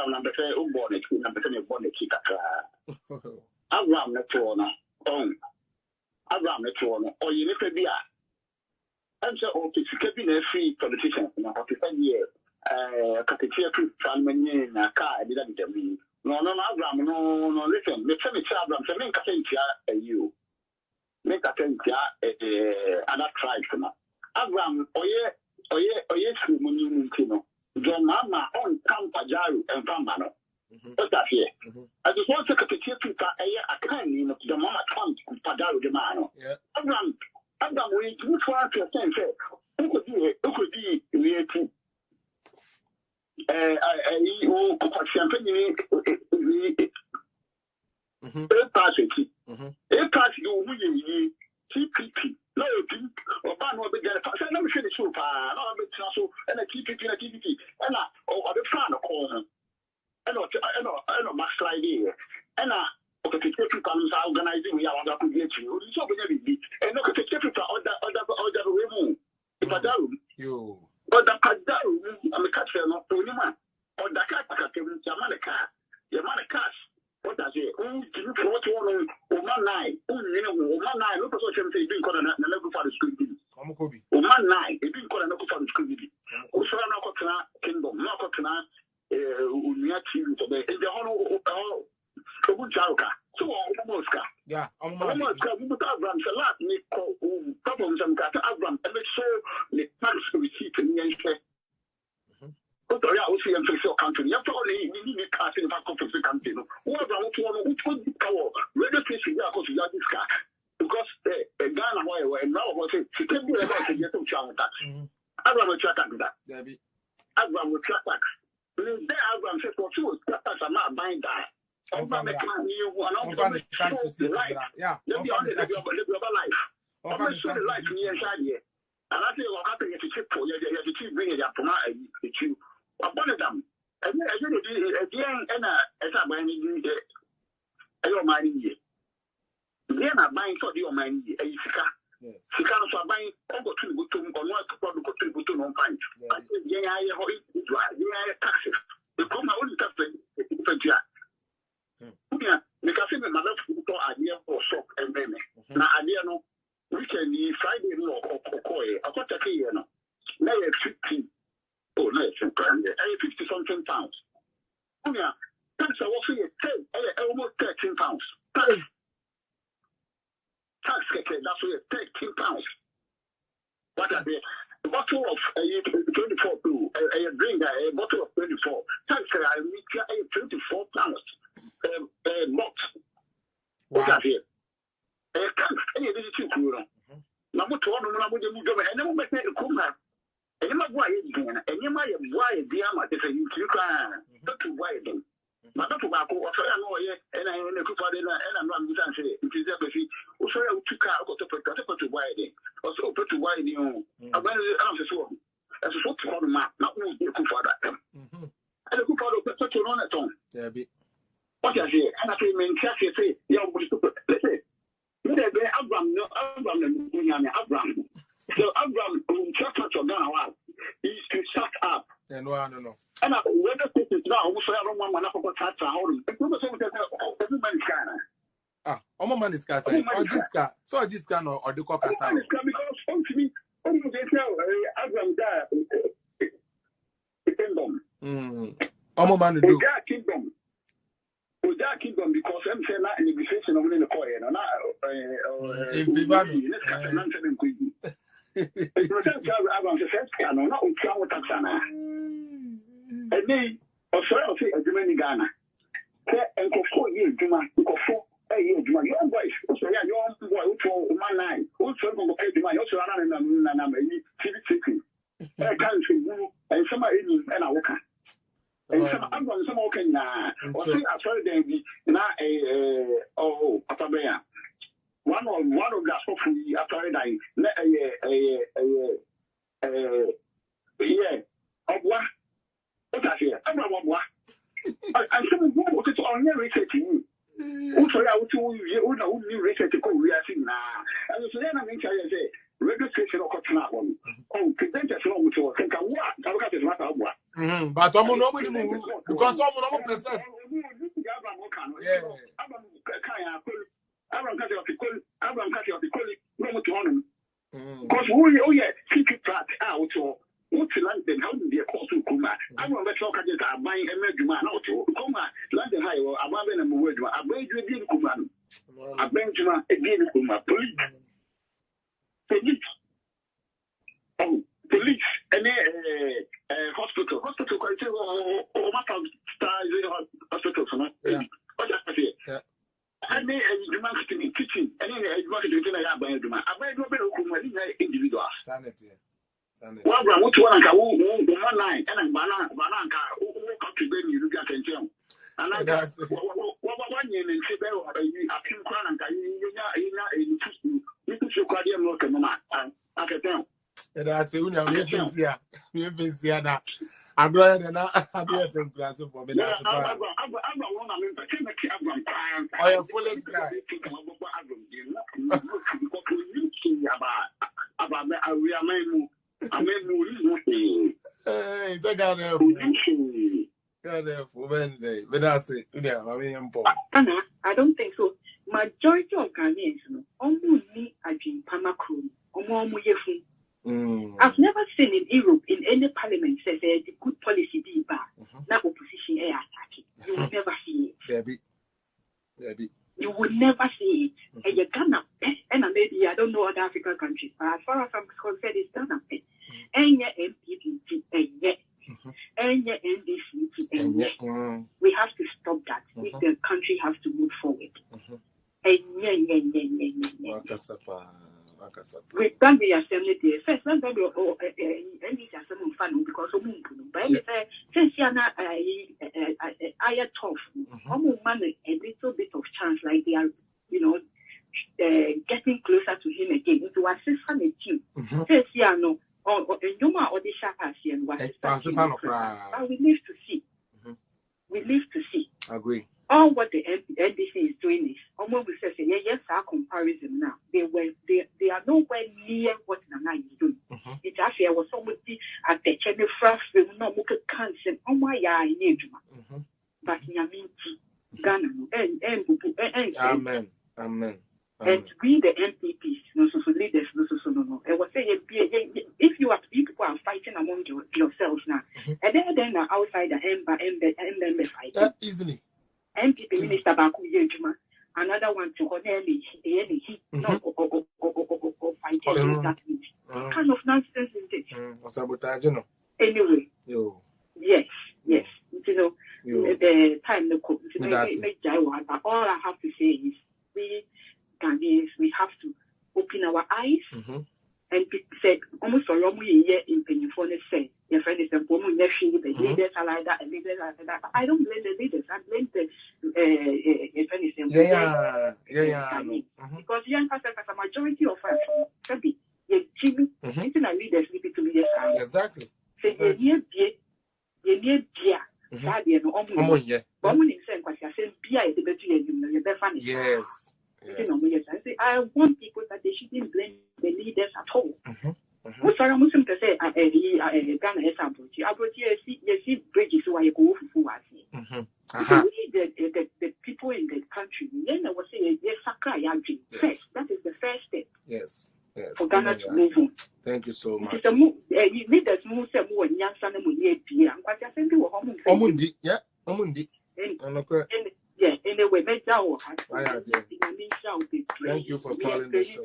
Abraham number say born it number say born it Abraham na to no on Abraham na to no o yi ne fa bi a am say o sika bi na free politicians na o fa bi katetia tu salmanye na ka e da bi no Abraham no listen me say Abraham say me nka say ntia you me nka say ntia other tribes na Abraham oye su munyi ntino jo mama on campa jaru en famba no o ta fie I just want to katetia tu ka akan ni no jo mama campa jaru de ma no Abraham we do for to say uko di we tu o champagne pass you we TPP no you oba no be get say na me hwe the show pa na be tira so na TPP na o be fan ko no mass slide here na o ke TPP kan sa organize we ya wa ko die chi o so be nya bi no ke TPP order we mu ipadaru yo order padaru am ka tell no to ni ma order ka tem Jamaica what does it do for what one o man nine no person say be call na go for the school bill omokobi o man nine e be call na go for the school bill o so na ko tena kingdom na ko tena unia TV to be e de hono o bu jaruka so o moska yeah moska bu ta Abraham salat ni ko problem some ka Abraham e be so the tax receipt ni enche o ya o si en fix your country ya to ni ka se na ko fix country no o Abraham to no o to ka wo radio station ya ko so ya this car because Ghana why and now what say she can be about to get to tax Abraham will track that Abraham will track tax then Abraham said for two tax am not buying that over the can you one of the life yeah let me on the life over the life ni inside here and I say what happen if you check for you bring it up na you abonedam ena esa ban ni ayo mani ye na ban so de o mani ye ayi sika no so ban ogo tu buto mo no to do ko tu buto no pan ye ya ye ho do ya taxes e ko ma woni tax pentia unia me ka se me ma to ade o shop embeme na ade no weekend ni Friday no okoye akota ke ye no na ye 50 oh, no, it's 50 something pounds. Oh, yeah. That's what we almost 13 pounds. Tax, that's what 13 pounds. What are they? A bottle of 24 blue, a drink, a bottle of 24. Tax, I need 24 pounds. Box. What are they? A tax, any of these two. Now, what one of them would do, and never make it come back. And my boy is doing it, and you might have why the ama is a you can not to buy them. But not tobacco, or I know yet, and I only could put in and I'm not saying it is everything. Or so I took out to buy it, or so put to buy the own. I went to so as a sort of map, not more good for that. And a good part of the put on at home. What I say, and I say, main cash, say, yeah, let's say, Abraham. So Abraham check out your gun is to shut up. No. And whether this is now also I don't want my for tax hold. Every man is Ghana. Omo man is Ghana. Or this guy. So this guy or the coca sound. Because to me, only they tell Abraham died. Kingdom. Omo man do. Kingdom. That kingdom because I'm saying that negotiation of the coin or not in Vivano. And they also say a German Ghana. And for 4 years, a year, young boys, also, yeah, your boy, for 1 also, also, I can't see and somebody and I walk. And I'm going some okay now. Or say I saw them now Patabea. One of the hopefully after dying. Yeah. Of what? What I say? I'm not what. I'm saying what is on your research. Also, I would new research to go reacting now. And so then I mean, I say, radio station or Cotton. Oh, presenters know which was think what? I look at it matter what. But I'm nobody move because I'm not process. Yeah. Abraham Cathy of the Collie, no to honor. Because oh yeah, secret flat out or what's London? How do they call to Kuma? I want to talk about that buying a Medjuma out to Kuma, London High or Ababen and Mawedua. I bring you a deal Kuma. I bring you a deal Kuma. Police. Police and hospital quality or matter hospital. Yeah. And then you must be teaching, and then you must be doing a Duma. I might not be individuals. Sanity. Well, what you want to go 1 line and Bananka, who come to bring you to get and tell. And I got 1 year in Sibel, a few Kranaka, you should call them look at Mama. I can tell. And I say, we've been here now. I'm glad and I'll be a simple class for me. I am full of guy. It's a God for Wednesday, but that's it. I don't think so. Majority of Ghanaians, almost me, I drink Pamakru, I've never seen in Europe in any parliament says the good policy be bad. Now opposition air attacking. You will never see it. Debbie. You will never see it. And you Ghana, and maybe I don't know other African countries, but as far as I'm concerned, it's Ghana. And yet MPP, and yet NDC, and yet we have to stop that if the country has to move forward. We've done the assembly there. First, let me go any assembly fund because of Moon. But since you're not I tough, man a little bit of chance, like they are, getting closer to him again. To assist him a team. Since you know, or Yuma or the Shakas and what but we live to see. We live to see. Agree. All what the NDC is doing is, almost we say, yes, our comparison now. They are nowhere near what Nana is doing. It's actually, I was somebody at the channel first, we will not look at cancer. Oh my, yeah, I need you. But Yaminti, Ghana, and Amen. And we, the MPPs, no, so leaders, no. I was saying, if people are fighting among yourselves now, and then outside the M fighting. Easily. MPP Minister Baku Yejuma, another one to Honelli, or fighting that means. What kind of nonsense is this? Sabotage, Anyway, yes. The time the cook, all I have to say is we Ghanaians, we have to open our eyes and say, almost a long year in Penifone say, your friend is a woman, the leaders are like that, and leaders are like that. I don't blame the leaders, I blame the because young person as a majority of us, Jimmy, it's not leaders need to be exactly. Say, you need beer. Yes. I want people that they shouldn't blame the leaders at all. What's our Muslim to say? Ghana is you see bridges where you go for the people in the country. Then I was saying, yes, that is the first step. Yes. For Ghana to move on. Thank you so much. Leaders move some more and young son of Omundi. Anyway, thank you for calling the show.